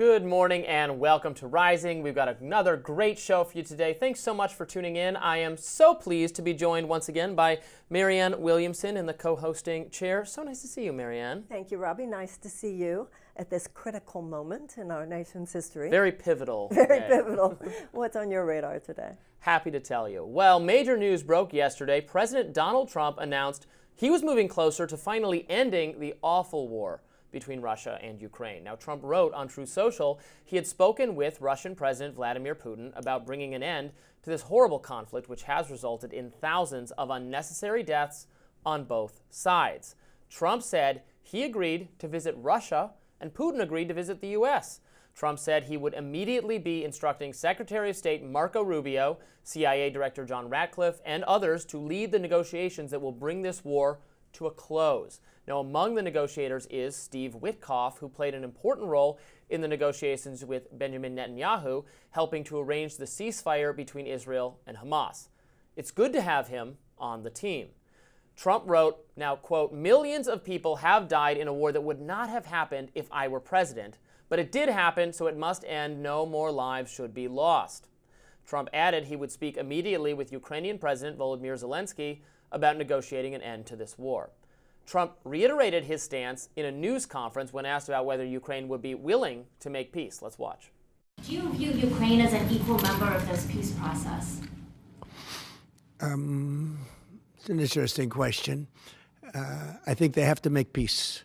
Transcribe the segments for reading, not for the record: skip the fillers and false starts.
Good morning and welcome to Rising. We've got another great show for you today. Thanks so much for tuning in. I am so pleased to be joined once again by Marianne Williamson in the co-hosting chair. So nice to see you, Marianne. Thank you, Robbie. Nice to see you at this critical moment in our nation's history. Very pivotal. Very pivotal. What's on your radar today? Happy to tell you. Well, major news broke yesterday. President Donald Trump announced he was moving closer to finally ending the awful war between Russia and Ukraine. Now, Trump wrote on Truth Social he had spoken with Russian President Vladimir Putin about bringing an end to this horrible conflict, which has resulted in thousands of unnecessary deaths on both sides. Trump said he agreed to visit Russia, and Putin agreed to visit the U.S. Trump said he would immediately be instructing Secretary of State Marco Rubio, CIA Director John Ratcliffe, and others to lead the negotiations that will bring this war to a close. Now, among the negotiators is Steve Witkoff, who played an important role in the negotiations with Benjamin Netanyahu, helping to arrange the ceasefire between Israel and Hamas. It's good to have him on the team. Trump wrote, now, quote, "Millions of people have died in a war that would not have happened if I were president, but it did happen, so it must end. No more lives should be lost." Trump added he would speak immediately with Ukrainian President Volodymyr Zelensky about negotiating an end to this war. Trump reiterated his stance in a news conference when asked about whether Ukraine would be willing to make peace. Let's watch. Do you view Ukraine as an equal member of this peace process? It's an interesting question. I think they have to make peace.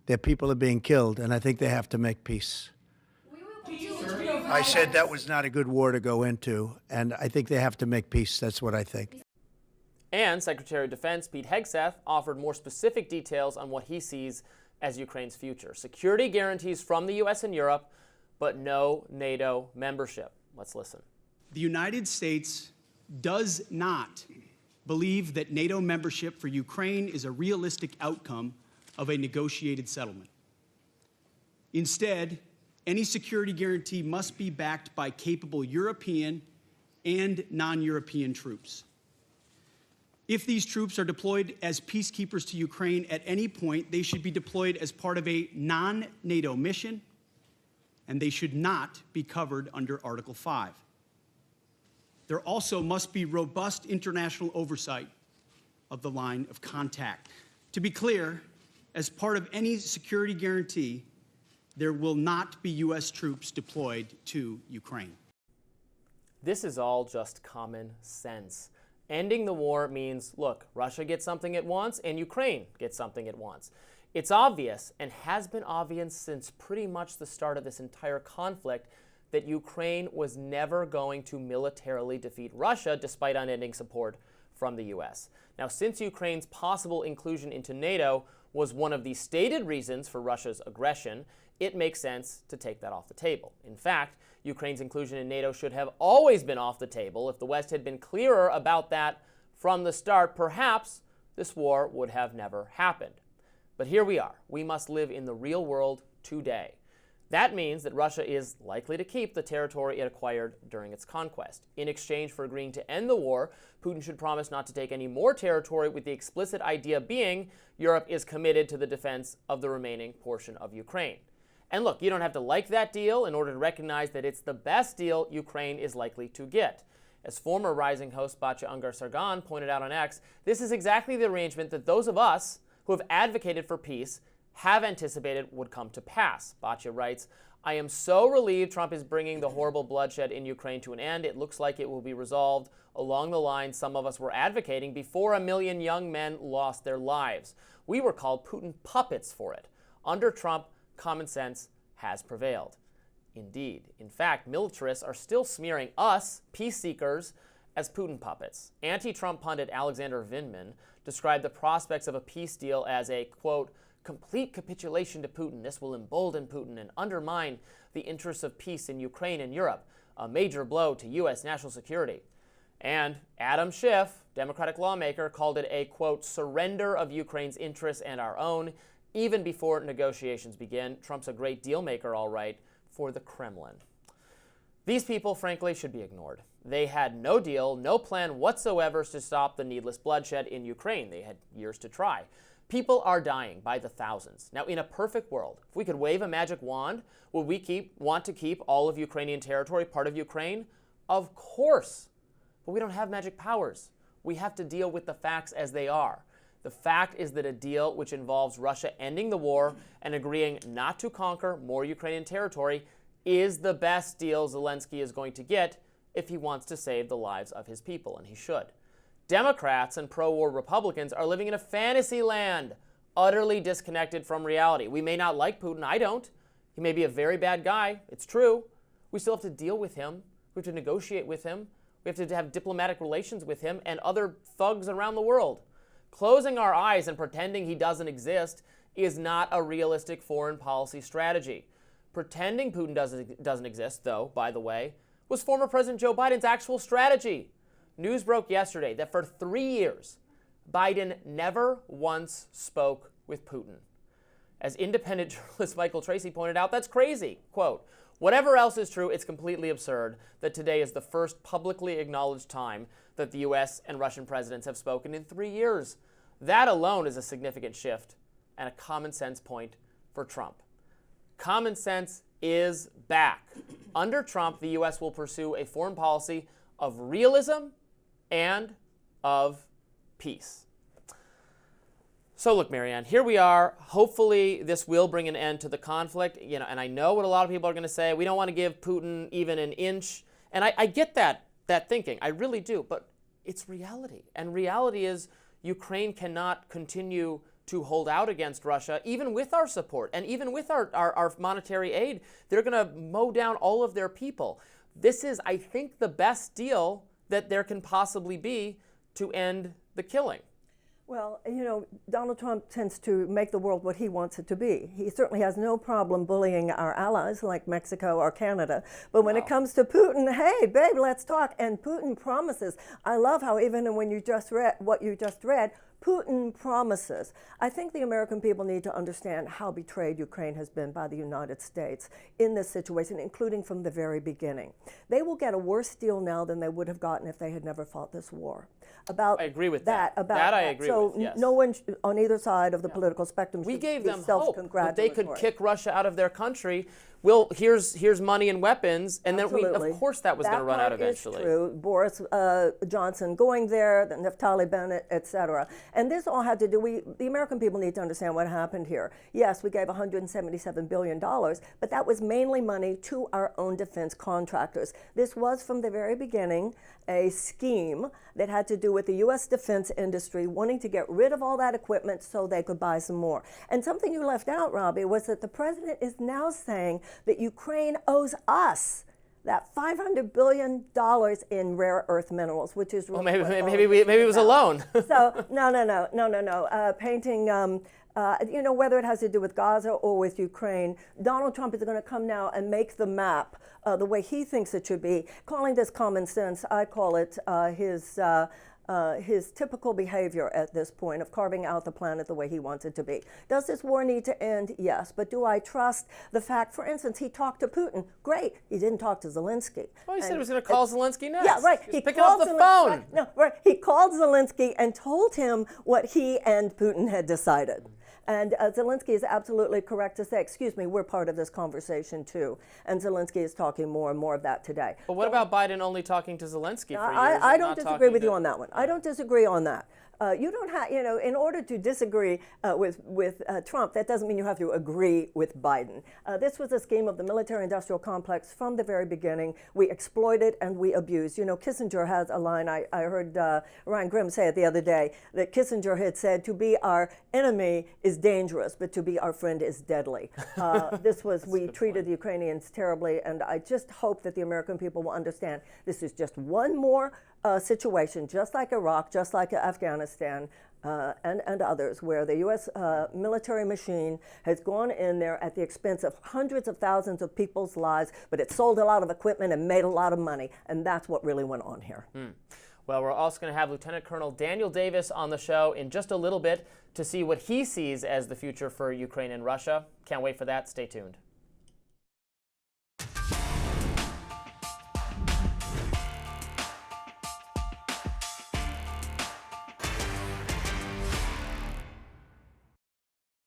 Their people are being killed, and I think they have to make peace. I said that was not a good war to go into, and I think they have to make peace. That's what I think. And Secretary of Defense Pete Hegseth offered more specific details on what he sees as Ukraine's future. Security guarantees from the U.S. and Europe, but no NATO membership. Let's listen. The United States does not believe that NATO membership for Ukraine is a realistic outcome of a negotiated settlement. Instead, any security guarantee must be backed by capable European and non-European troops. If these troops are deployed as peacekeepers to Ukraine at any point, they should be deployed as part of a non-NATO mission, and they should not be covered under Article 5. There also must be robust international oversight of the line of contact. To be clear, as part of any security guarantee, there will not be U.S. troops deployed to Ukraine. This is all just common sense. Ending the war means, look, Russia gets something it wants and Ukraine gets something it wants. It's obvious, and has been obvious since pretty much the start of this entire conflict, that Ukraine was never going to militarily defeat Russia despite unending support from the U.S. Now, since Ukraine's possible inclusion into NATO was one of the stated reasons for Russia's aggression, it makes sense to take that off the table. In fact, Ukraine's inclusion in NATO should have always been off the table. If the West had been clearer about that from the start, perhaps this war would have never happened. But here we are. We must live in the real world today. That means that Russia is likely to keep the territory it acquired during its conquest. In exchange for agreeing to end the war, Putin should promise not to take any more territory, with the explicit idea being Europe is committed to the defense of the remaining portion of Ukraine. And look, you don't have to like that deal in order to recognize that it's the best deal Ukraine is likely to get. As former Rising host Batya Ungar-Sargon pointed out on X, this is exactly the arrangement that those of us who have advocated for peace have anticipated would come to pass. Batya writes, "I am so relieved Trump is bringing the horrible bloodshed in Ukraine to an end. It looks like it will be resolved along the lines some of us were advocating before 1 million young men lost their lives. We were called Putin puppets for it. Under Trump, common sense has prevailed." Indeed. In fact, militarists are still smearing us, peace seekers, as Putin puppets. Anti-Trump pundit Alexander Vindman described the prospects of a peace deal as a, quote, "complete capitulation to Putin. This will embolden Putin and undermine the interests of peace in Ukraine and Europe, a major blow to U.S. national security." And Adam Schiff, Democratic lawmaker, called it a, quote, "surrender of Ukraine's interests and our own." Even before negotiations begin, Trump's a great deal maker, all right, for the Kremlin. These people, frankly, should be ignored. They had no deal, no plan whatsoever to stop the needless bloodshed in Ukraine. They had years to try. People are dying by the thousands. Now, in a perfect world, if we could wave a magic wand, would we want to keep all of Ukrainian territory part of Ukraine? Of course. But we don't have magic powers. We have to deal with the facts as they are. The fact is that a deal which involves Russia ending the war and agreeing not to conquer more Ukrainian territory is the best deal Zelensky is going to get if he wants to save the lives of his people, and he should. Democrats and pro-war Republicans are living in a fantasy land, utterly disconnected from reality. We may not like Putin. I don't. He may be a very bad guy. It's true. We still have to deal with him. We have to negotiate with him. We have to have diplomatic relations with him and other thugs around the world. Closing our eyes and pretending he doesn't exist is not a realistic foreign policy strategy. Pretending Putin doesn't exist, though, by the way, was former President Joe Biden's actual strategy. News broke yesterday that for 3 years, Biden never once spoke with Putin. As independent journalist Michael Tracy pointed out, that's crazy. Quote, "Whatever else is true, it's completely absurd that today is the first publicly acknowledged time that the U.S. and Russian presidents have spoken in 3 years. That alone is a significant shift and a common sense point for Trump." Common sense is back. Under Trump, the U.S. will pursue a foreign policy of realism and of peace. So look, Marianne, here we are. Hopefully this will bring an end to the conflict. And I know what a lot of people are going to say. We don't want to give Putin even an inch. And I get that thinking. I really do. But it's reality. And reality is Ukraine cannot continue to hold out against Russia, even with our support and even with our monetary aid. They're going to mow down all of their people. This is, I think, the best deal that there can possibly be to end the killing. Well, Donald Trump tends to make the world what he wants it to be. He certainly has no problem bullying our allies like Mexico or Canada. But when it comes to Putin, hey, babe, let's talk. And Putin promises. I love how even when you just read what you just read, Putin promises. I think the American people need to understand how betrayed Ukraine has been by the United States in this situation, including from the very beginning. They will get a worse deal now than they would have gotten if they had never fought this war. I agree with that. I agree with, yes. So no one on either side of the political spectrum we should gave be them hope that they could self-congratulatory. kick Russia out of their country. Well, here's money and weapons, and Absolutely. then of course that was going to run out eventually. That part is true. Boris Johnson going there, the Naftali Bennett, etc. And this all had to do. The American people need to understand what happened here. Yes, we gave $177 billion, but that was mainly money to our own defense contractors. This was from the very beginning a scheme that had to do with the U.S. defense industry wanting to get rid of all that equipment so they could buy some more. And something you left out, Robbie, was that the president is now saying that Ukraine owes us that $500 billion in rare earth minerals, which is really maybe it was a loan. So no. Painting. Whether it has to do with Gaza or with Ukraine, Donald Trump is going to come now and make the map the way he thinks it should be, calling this common sense. I call it his typical behavior at this point of carving out the planet the way he wants it to be. Does this war need to end? Yes. But do I trust the fact, for instance, he talked to Putin? Great. He didn't talk to Zelensky. Well, he said he was going to call Zelensky next. Yeah, right. He picked up the phone. He called Zelensky and told him what he and Putin had decided. And Zelensky is absolutely correct to say, excuse me, we're part of this conversation too. And Zelensky is talking more and more of that today. But what about Biden only talking to Zelensky for years? I don't disagree with you on that one. I don't disagree on that. You don't have, in order to disagree with Trump, that doesn't mean you have to agree with Biden. This was a scheme of the military-industrial complex from the very beginning. We exploited and we abused. Kissinger has a line, I heard Ryan Grimm say it the other day, that Kissinger had said, to be our enemy is dangerous, but to be our friend is deadly. We treated the Ukrainians terribly, and I just hope that the American people will understand this is just one more situation, just like Iraq, just like Afghanistan, and others, where the U.S. Military machine has gone in there at the expense of hundreds of thousands of people's lives, but it sold a lot of equipment and made a lot of money, and that's what really went on here. Well, we're also going to have Lieutenant Colonel Daniel Davis on the show in just a little bit to see what he sees as the future for Ukraine and Russia. Can't wait for that. Stay tuned.